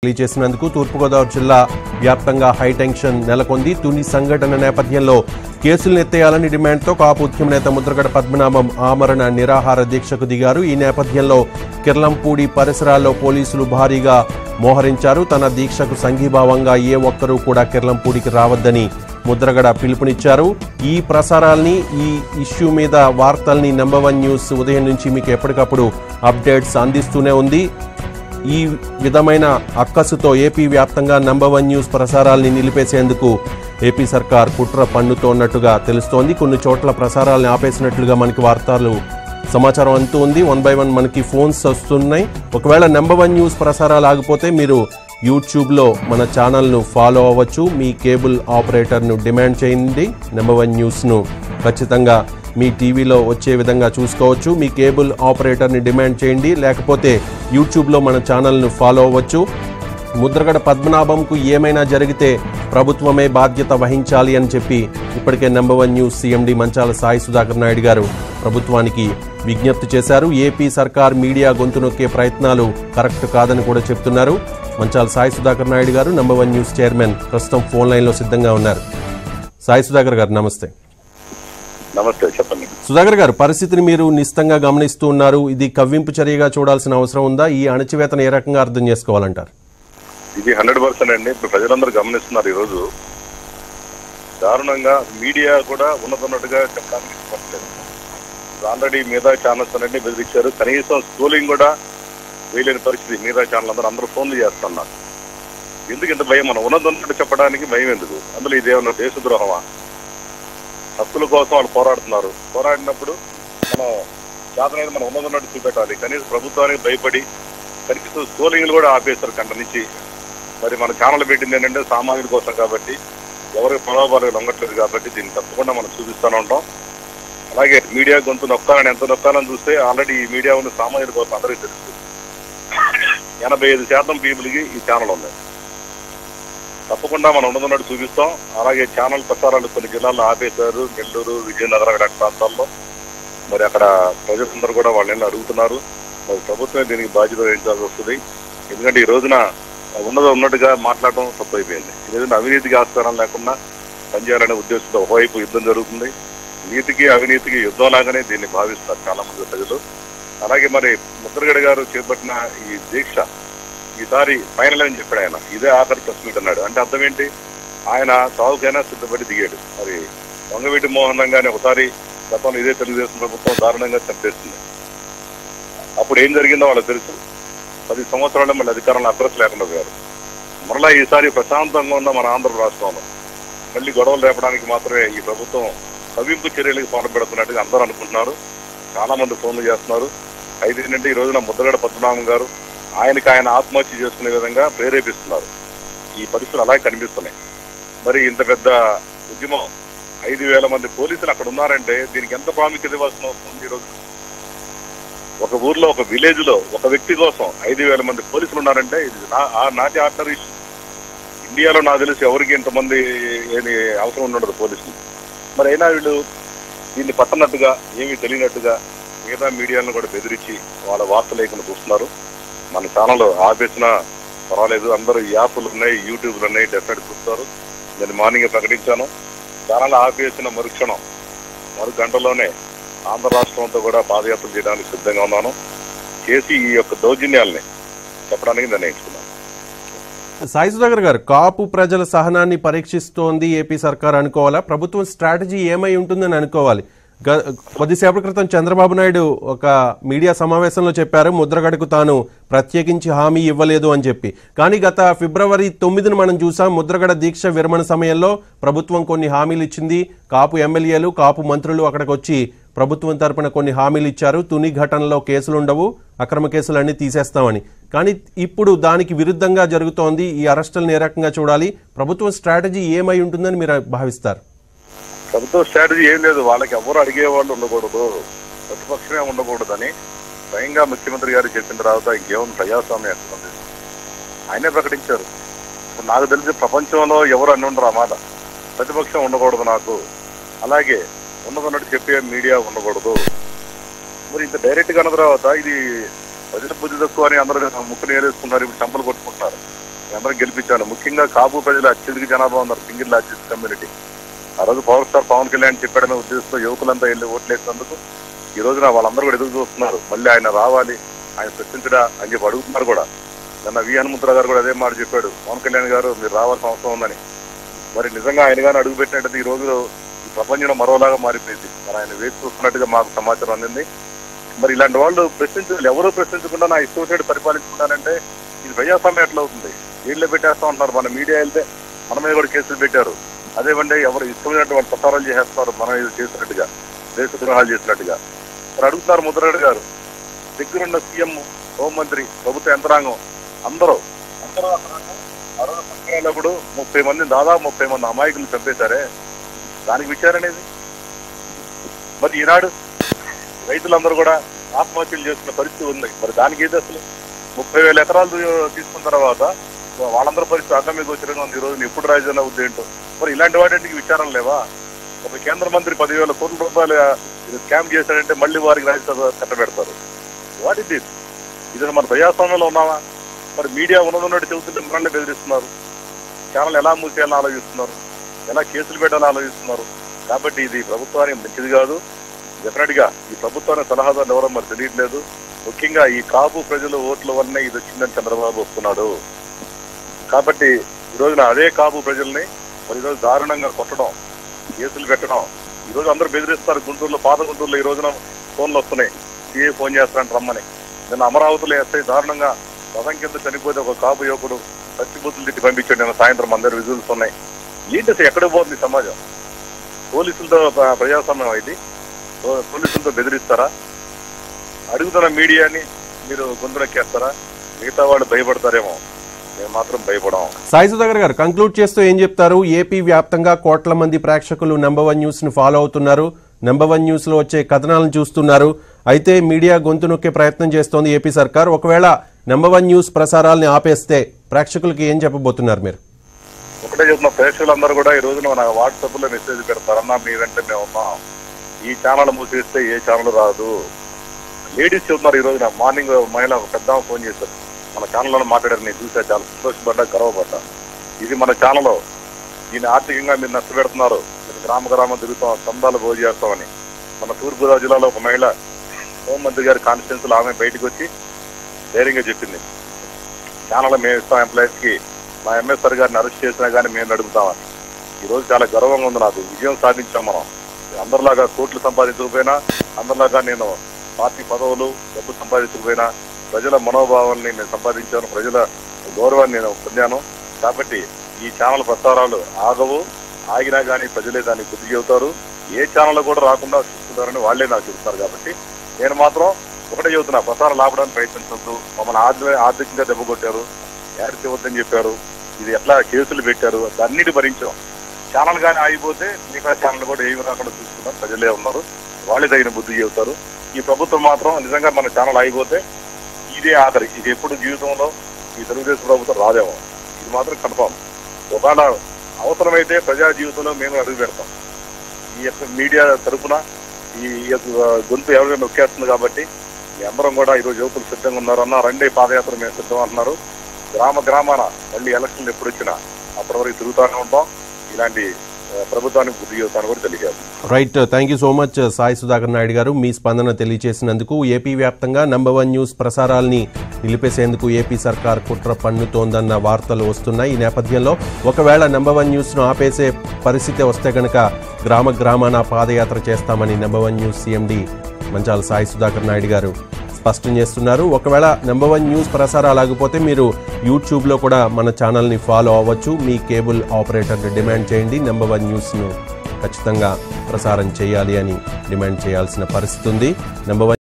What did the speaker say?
చేసినందుకు తూర్పుగోదావరి జిల్లా వ్యాప్తంగా హైటెన్షన్ నెలకొంది. తుని సంఘటన నేపథ్యంలో కేసులు ఎత్తేయాలని డిమాండ్తో కాపు ఉద్యమ నేత ముద్రగడ పద్మనాభం ఆమరణ నిరాహార దీక్షకు దిగారు. ఈ నేపథ్యంలో కిర్లంపూడి పరిసరాల్లో పోలీసులు భారీగా మోహరించారు. తన దీక్షకు సంఘీభావంగా ఏ ఒక్కరూ కూడా కిర్లంపూడికి రావద్దని ముద్రగడ పిలుపునిచ్చారు. ఈ ప్రసారాల్ని ఈ ఇష్యూ మీద వార్తల్ని నంబర్ 1 న్యూస్ ఉదయం నుంచి మీకు ఎప్పటికప్పుడు అప్డేట్స్ అందిస్తూనే ఉంది. ఈ విధమైన అక్కసుతో ఏపీ వ్యాప్తంగా నంబర్ 1 న్యూస్ ప్రసారాల్ని నిలిపేసేందుకు ఏపీ సర్కార్ కుట్ర పన్నుతోన్నట్టుగా తెలుస్తోంది. కొన్ని చోట్ల ప్రసారాలను ఆపేసినట్లుగా మనకి వార్తలు సమాచారం అంతూ ఉంది. 1 by 1 మనకి ఫోన్స్ వస్తున్నాయి. ఒకవేళ నంబర్ 1 న్యూస్ ప్రసారాలు ఆగిపోతే మీరు యూట్యూబ్లో మన ఛానల్ను ఫాలో అవ్వచ్చు. మీ కేబుల్ ఆపరేటర్ను డిమాండ్ చేయండి. నంబర్ 1 న్యూస్ను ఖచ్చితంగా మీ టీవీలో వచ్చే విధంగా చూసుకోవచ్చు. మీ కేబుల్ ఆపరేటర్ని డిమాండ్ చేయండి. లేకపోతే యూట్యూబ్లో మన ఛానల్ను ఫాలో అవ్వచ్చు. ముద్రగడ పద్మనాభంకు ఏమైనా జరిగితే ప్రభుత్వమే బాధ్యత వహించాలి అని చెప్పి ఇప్పటికే నంబర్ 1 న్యూస్ సీఎండీ మంచాల సాయి సుధాకర్ నాయుడు గారు ప్రభుత్వానికి విజ్ఞప్తి చేశారు. ఏపీ సర్కార్ మీడియా గొంతు నొక్కే ప్రయత్నాలు కరెక్ట్ కాదని కూడా చెప్తున్నారు. మంచాల సాయి సుధాకర్ నాయుడు గారు నంబర్ 1 న్యూస్ చైర్మన్ ప్రస్తుతం ఫోన్ లైన్లో సిద్ధంగా ఉన్నారు. సాయి సుధాకర్ గారు నమస్తే. నమస్తే, చెప్పండి. సుధాకర్ గారు, పరిస్థితిని మీరు నిశ్చితంగా గమనిస్తూ ఉన్నారు. ఇది కవ్వింపు చర్యగా చూడాల్సిన అవసరం ఉందా? ఈ అణచివేతను ఏ రకంగా అర్థం చేసుకోవాలంటారు? ఇది 100% అండి. ఇప్పుడు ప్రజలందరూ గమనిస్తున్నారు. ఈరోజు దారుణంగా మీడియా కూడా ఉన్నట్టుగా చెప్పడానికి ఇష్టపడలేదు. ఆల్రెడీ మిగతా ఛానల్స్ అన్నింటినీ బెదిరించారు. కనీసం స్కూలింగ్ కూడా వేయలేని పరిస్థితి. మిగతా ఛానల్ అందరూ ఫోన్లు చేస్తున్నారు. ఎందుకు ఇంత భయం? మనం ఉన్నట్టు చెప్పడానికి భయం ఎందుకు? అందులో ఇదేమన్నా దేశద్రోహమా? హక్కుల కోసం వాళ్ళు పోరాడుతున్నారు. పోరాడినప్పుడు మనం శాతనైనా మనం ఉన్నట్టు చూపెట్టాలి. కనీసం ప్రభుత్వానికి భయపడి కనీసం స్కూలింగ్లు కూడా ఆపేస్తారు కంట నుంచి. మరి మన ఛానల్ పెట్టింది ఏంటంటే సామాన్యుల కోసం కాబట్టి, ఎవరికి ప్రలోభాలు లొంగట్లేదు కాబట్టి దీన్ని తప్పకుండా మనం చూపిస్తూనే ఉంటాం. అలాగే మీడియా గొంతు నొక్కాలని ఎంత నొక్కాలని చూస్తే ఆల్రెడీ ఈ మీడియా ఉన్న సామాన్యుల కోసం అందరికీ తెలుసు. 85% పీపుల్కి ఈ ఛానల్ ఉంది. తప్పకుండా మనం ఉన్నట్టు చూపిస్తాం. అలాగే ఛానల్ ప్రసారాలు కొన్ని జిల్లాల్లో ఆపేశారు. నెల్లూరు, విజయనగరం అక్కడ ప్రాంతాల్లో మరి అక్కడ ప్రజలందరూ కూడా వాళ్ళని అడుగుతున్నారు. మరి ప్రభుత్వమే దీనికి బాధ్యత వహించాల్సి వస్తుంది. ఎందుకంటే ఈ రోజున ఉన్నట్టుగా మాట్లాడటం తప్పైపోయింది. ఈ రోజున అవినీతికి ఆస్కారం లేకుండా పనిచేయాలనే ఉద్దేశంతో ఒకవైపు యుద్ధం జరుగుతుంది. నీతికి అవినీతికి యుద్ధం లాగానే దీన్ని భావిస్తారు చాలా మంది ప్రజలు. అలాగే మరి ముద్రగడ గారు చేపట్టిన ఈ దీక్ష ఈసారి ఫైనల్ అని చెప్పాడు. ఆయన ఇదే ఆఖరి ప్రెస్ మీట్ అన్నాడు. అంటే అర్థం ఏంటి? ఆయన సాగుకైనా సిద్ధపడి దిగాడు. మరి వంగవీటి మోహన్ రంగానే ఒకసారి గతంలో ఇదే తెలుగుదేశం ప్రభుత్వం దారుణంగా చంపేస్తుంది. అప్పుడు ఏం జరిగిందో వాళ్ళకి తెలుసు. 10 సంవత్సరాలు మళ్ళీ అధికారంలో అడ్రస్ లేకుండా పోయారు. మరలా ఈసారి ప్రశాంతంగా ఉన్న మన ఆంధ్ర రాష్ట్రంలో మళ్ళీ గొడవలు లేపడానికి మాత్రమే ఈ ప్రభుత్వం కవ్వింపు చర్యలకు పాల్పడుతున్నట్టుగా అందరూ అనుకుంటున్నారు. చాలా మంది ఫోన్లు చేస్తున్నారు. అయితే ఏంటంటే ఈ రోజున ముద్రగడ పద్మనాభం గారు ఆయనకి ఆయన ఆత్మహత్య చేసుకునే విధంగా ప్రేరేపిస్తున్నారు. ఈ పరిస్థితులు అలాగే కనిపిస్తున్నాయి. మరి ఇంత పెద్ద ఉద్యమం 5,000 మంది పోలీసులు అక్కడ ఉన్నారంటే దీనికి ఎంత ప్రాముఖ్యత ఇవ్వాల్సిన వస్తుంది? ఈరోజు ఒక ఊర్లో, ఒక విలేజ్ లో ఒక వ్యక్తి కోసం 5,000 మంది పోలీసులు ఉన్నారంటే ఇది నాటి ఆర్డినరీ ఇష్యూ. ఇండియాలో నాకు తెలిసి ఎవరికి ఇంతమంది ఏమి అవసరం ఉండదు పోలీసులు. మరి అయినా వీళ్ళు దీన్ని పట్టనట్టుగా, ఏమీ తెలియనట్టుగా మిగతా మీడియాలను కూడా బెదిరించి వాళ్ళ వార్తలు లేకుండా చూస్తున్నారు. మన ఛానల్ ఆపేసినా పర్వాలేదు, అందరూ యాప్లు ఉన్నాయి, యూట్యూబ్లు ఉన్నాయి, డెఫినెట్ చూస్తారు. నేను మార్నింగ్ ప్రకటించాను. ఛానల్ ఆపేసిన మరుక్షణం మరు గంటలోనే ఆంధ్ర రాష్ట్రంతో కూడా పాదయాత్ర చేయడానికి సిద్ధంగా ఉన్నాను. చేసి ఈ యొక్క దౌర్జన్యాలని చెప్పడానికి నిర్ణయించుకున్నాను. సాయి సుధాకర్ గారు, కాపు ప్రజల సహనాన్ని పరీక్షిస్తోంది ఏపీ సర్కార్ అనుకోవాలా? ప్రభుత్వం స్ట్రాటజీ ఏమై ఉంటుందని అనుకోవాలి? కొద్దిసేపటి క్రితం చంద్రబాబు నాయుడు ఒక మీడియా సమావేశంలో చెప్పారు ముద్రగడకు తాను ప్రత్యేకించి హామీ ఇవ్వలేదు అని చెప్పి. కానీ గత ఫిబ్రవరి 9న మనం చూసాం ముద్రగడ దీక్ష విరమణ సమయంలో ప్రభుత్వం కొన్ని హామీలు ఇచ్చింది. కాపు ఎమ్మెల్యేలు, కాపు మంత్రులు అక్కడికి వచ్చి ప్రభుత్వం తరపున కొన్ని హామీలు ఇచ్చారు. తుని ఘటనలో కేసులుండవు, అక్రమ కేసులన్నీ తీసేస్తామని. కానీ ఇప్పుడు దానికి విరుద్ధంగా జరుగుతోంది. ఈ అరెస్టులను ఏ రకంగా చూడాలి? ప్రభుత్వం స్ట్రాటజీ ఏమై ఉంటుందని మీరు భావిస్తారు? ప్రభుత్వ స్ట్రాటజీ ఏం లేదు. వాళ్ళకి ఎవరు అడిగేవాళ్ళు ఉండకూడదు, ప్రతిపక్షమే ఉండకూడదని స్వయంగా ముఖ్యమంత్రి గారు చెప్పిన తర్వాత ఇంకేమన్నా ప్రజాస్వామ్యం ఎక్కడ ఆయనే ప్రకటించారు. ఇప్పుడు నాకు తెలిసి ప్రపంచంలో ఎవరు అన్ని ఉండరు ఆ మాట. ప్రతిపక్షం ఉండకూడదు నాకు, అలాగే ఉన్నదన్నట్టు చెప్పే మీడియా ఉండకూడదు. మరి ఇంత డైరెక్ట్గా అన్న తర్వాత ఇది ప్రజల బుద్ధి తక్కువ అని అందరూ ముక్కు నేరేసుకున్నారు. ఇప్పుడు చంపలు కొట్టుకుంటున్నారు. అందరూ గెలిపించాను. ముఖ్యంగా కాపు ప్రజలు అత్యధిక జనాభా ఉన్నారు, సింగిల్ లార్జెస్ట్ కమ్యూనిటీ. ఆ రోజు పవర్ స్టార్ పవన్ కళ్యాణ్ చెప్పాడనే ఉద్దేశంతో యువకులంతా వెళ్ళి ఓట్లేసినందుకు ఈ రోజున వాళ్ళందరూ కూడా ఎదురు చూస్తున్నారు. మళ్ళీ ఆయన రావాలి, ఆయన ప్రశ్నించడా అని చెప్పి అడుగుతున్నారు కూడా. నిన్న వి హనుమంతరావు గారు కూడా అదే మాట చెప్పాడు, పవన్ కళ్యాణ్ గారు మీరు రావాల్సిన అవసరం ఉందని. మరి నిజంగా ఆయన కానీ అడుగు పెట్టినట్టు ఈ రోజు ఈ ప్రపంచంలో మరోలాగా మారిపోయింది. మరి ఆయన వేచి చూస్తున్నట్టుగా మాకు సమాచారం అందింది. మరి ఇలాంటి వాళ్ళు ప్రశ్నించాలి, ఎవరూ ప్రశ్నించకుండా నా ఇష్టం వచ్చినట్టు పరిపాలించుకున్నానంటే ఇది ప్రజాస్వామ్యం ఎట్లా అవుతుంది? జైల్లో పెట్టేస్తా ఉంటున్నారు. మన మీడియా వెళ్తే మన మీద కూడా కేసులు పెట్టారు. అదేమంటే ఎవరు ఇష్టమైనట్టు వాళ్ళు ప్రసారాలు చేసేస్తారు, మనం ఇది చేసినట్టుగా, దేశద్రోహాలు చేసినట్టుగా. మరి అడుగుతున్నారు ముద్రగడ గారు, దగ్గరున్న సీఎం, హోంమంత్రి, ప్రభుత్వ యంత్రాంగం అందరూ అప్పుడు 30 మంది, దాదాపు 30 మంది అమాయకులు చంపేశారే, దానికి విచారణ అనేది. మరి ఈనాడు రైతులందరూ కూడా ఆత్మహత్యలు చేసుకున్న పరిస్థితి ఉంది. మరి దానికి ఏది అసలు 30,000 ఎకరాలు తీసుకున్న తర్వాత వాళ్ళందరూ పరిస్థితి అర్థమే గోచరంగా ఉంది. ఈ రోజు ఎప్పుడు రాజధాని అవుద్ది ఏంటో. మరి ఇలాంటి వాటికి విచారణ లేవా? ఒక కేంద్ర మంత్రి 10,000 కోట్ల రూపాయలు స్కామ్ చేశాడంటే మళ్ళీ వారికి రాజ్యసభ కట్టబెడతారు. What is this? ఇది మన ప్రజాస్వామ్యంలో ఉన్నావా? మరి మీడియా ఉన్నదన్నట్టు చెబుతుంటే మనల్ని బెదిరిస్తున్నారు. ఛానల్ ఎలా మూసేయాలని ఆలోచిస్తున్నారు, ఎలా కేసులు పెట్టాలని ఆలోచిస్తున్నారు. కాబట్టి ఇది ప్రభుత్వానికి మంచిది కాదు. డెఫినెట్ గా ఈ ప్రభుత్వానికి సలహాదారులు ఎవరో మరి తెలియట్లేదు. ముఖ్యంగా ఈ కాపు ప్రజలు ఓట్ల వల్లనే ఇది వచ్చిందని చంద్రబాబు వస్తున్నాడు. కాబట్టి ఈ రోజున అదే కాపు ప్రజల్ని మరి ఈరోజు దారుణంగా కొట్టడం, కేసులు పెట్టడం. ఈ రోజు అందరూ బెదిరిస్తారు. గుంటూరులో, పాత గుంటూరులో ఈ రోజున ఫోన్లు వస్తున్నాయి, సీఏ ఫోన్ చేస్తారంట రమ్మని. నిన్న అమరావతిలో ఎస్ఐ దారుణంగా రథం కింద చనిపోతే ఒక కాపు యువకుడు పచ్చిబూతులు తిట్టి పంపించాడు. నిన్న సాయంత్రం అందరు విజువల్స్ ఉన్నాయి. ఏంటి అసలు ఎక్కడికి పోతుంది సమాజం? పోలీసులతో ప్రజాస్వామ్యం ఇది? పోలీసులతో బెదిరిస్తారా? అడుగుతున్న మీడియాని మీరు గొంతునెక్కేస్తారా? మిగతా వాళ్ళు భయపడతారేమో, మేము మాత్రం భయపడం. సాయి సుధాకర్ గారు కంక్లూడ్ చేస్తూ ఏం చెప్తారు? ఏపీ వ్యాప్తంగా కోట్ల మంది ప్రేక్షకులు నంబర్ 1 న్యూస్ ను ఫాలో అవుతున్నారు, నంబర్ 1 న్యూస్ లో వచ్చే కథనాలను చూస్తున్నారు. అయితే మీడియా గొంతు నొక్కే ప్రయత్నం చేస్తోంది ఏపీ సర్కార్. ఒకవేళ నంబర్ 1 న్యూస్ ప్రసారాలని ఆపేస్తే ప్రేక్షకులకి ఏం చెప్పబోతున్నారు మీరు? ఒకటే చెప్తున్నా, ప్రేక్షకులందరూ కూడా ఈ రోజున మన వాట్సాప్ లో మెసేజ్ పెడతారన్నా మీ వెంట మేము ఉన్నాం, ఈ ఛానల్ మూసేస్తే ఏ ఛానల్ రాదు. లేడీస్ చెబుతున్నారు. ఈ రోజున మార్నింగ్ మహిళ ఒక పెద్ద ఫోన్ చేశారు, మన ఛానల్లో మాట్లాడారు, నేను చూసా, చాలా సంతోషపడ్డా, గర్వపడ్డా. ఇది మన ఛానల్, దీన్ని ఆర్థికంగా మీరు నష్టపెడుతున్నారు, మీరు గ్రామం తిరుగుతాం, చందాలు భోజనం చేస్తామని. మన తూర్పుగోదావరి జిల్లాలో ఒక మహిళ హోంమంత్రి గారి కాన్స్టిట్యున్సీలో ఆమె బయటకు వచ్చి ధైర్యంగా చెప్పింది, ఛానల్ మేము ఇస్తాం ఎంప్లాయీస్ కి, మా ఎంఎస్ఆర్ గారిని అరెస్ట్ చేసినా కానీ మేము నడుపుతామని. ఈ రోజు చాలా గర్వంగా ఉంది నాకు. విజయం సాధించాం మనం. అందరిలాగా కోట్లు సంపాదించకపోయినా, అందరిలాగా నేను పార్టీ పదవులు, డబ్బు సంపాదించకపోయినా ప్రజల మనోభావాల్ని నేను సంపాదించాను, ప్రజల గౌరవాన్ని నేను పొందాను. కాబట్టి ఈ ఛానల్ ప్రసారాలు ఆగవు. ఆగినా కానీ ప్రజలే దాన్ని గుర్తు చెబుతారు. ఏ ఛానల్ కూడా రాకుండా చూస్తున్నారని వాళ్లే నాకు చెబుతున్నారు. కాబట్టి నేను మాత్రం ఒకటే చెబుతున్నా, ప్రసారాలు ఆపడానికి ప్రయత్నించద్దు. మమ్మల్ని ఆర్థికంగా దెబ్బ కొట్టారు, యాడ్ చేయవద్దని చెప్పారు, ఇది ఎట్లా కేసులు పెట్టారు, అన్నిటి భరించాం. ఛానల్ కానీ ఆగిపోతే మిగతా ఛానల్ కూడా ఏమి రాకుండా చూస్తున్నారు, ప్రజలే ఉన్నారు, వాళ్ళే తగిన బుద్ధి చెబుతారు. ఈ ప్రభుత్వం మాత్రం నిజంగా మన ఛానల్ ఆగిపోతే ఇదే ఆఖరి, ఇది ఎప్పుడు జీవితంలో ఈ తెలుగుదేశం ప్రభుత్వం రాదేమో, ఇది మాత్రం కన్ఫామ్. ఒకవేళ అవసరమైతే ప్రజా జీవితంలో మేము అడుగు పెడతాం. ఈ యొక్క మీడియా తరఫున ఈ గొంతు ఎవరైనా నొక్కేస్తుంది. కాబట్టి మీ అందరం కూడా ఈరోజు యువకులు సిద్ధంగా ఉన్నారు అన్న, రండి పాదయాత్ర మేము సిద్ధం అంటున్నారు. గ్రామాన మళ్ళీ ఎలక్షన్లు ఎప్పుడు వచ్చినా అప్పటి వరకు తిరుగుతూనే ఉంటాం. ఇలాంటి ప్రభుత్వానికి బుద్ధి చెబుతాను కూడా తెలియజేస్తాను. Right, thank you so much Sai Sudhakar Naidu గారు, మీ స్పందన తెలియజేసినందుకు. ఏపీ వ్యాప్తంగా నంబర్ 1 న్యూస్ ప్రసారాల్ని నిలిపేసేందుకు ఏపీ సర్కార్ కుట్ర పన్నుతోందన్న వార్తలు వస్తున్నాయి. ఈ నేపథ్యంలో ఒకవేళ నంబర్ 1 న్యూస్ ను ఆపేసే పరిస్థితి వస్తే కనుక గ్రామాన పాదయాత్ర చేస్తామని నంబర్ 1 న్యూస్ సిఎండి మంచాల సాయి సుధాకర్ నాయుడు గారు స్పష్టం చేస్తున్నారు. ఒకవేళ నంబర్ 1 న్యూస్ ప్రసారాలు ఆగిపోతే మీరు యూట్యూబ్లో కూడా మన ఛానల్ని ఫాలో అవ్వచ్చు. మీ కేబుల్ ఆపరేటర్ని డిమాండ్ చేయండి, నంబర్ 1 న్యూస్ను ఖచ్చితంగా ప్రసారం చేయాలి అని డిమాండ్ చేయాల్సిన పరిస్థితి ఉంది. నంబర్ 1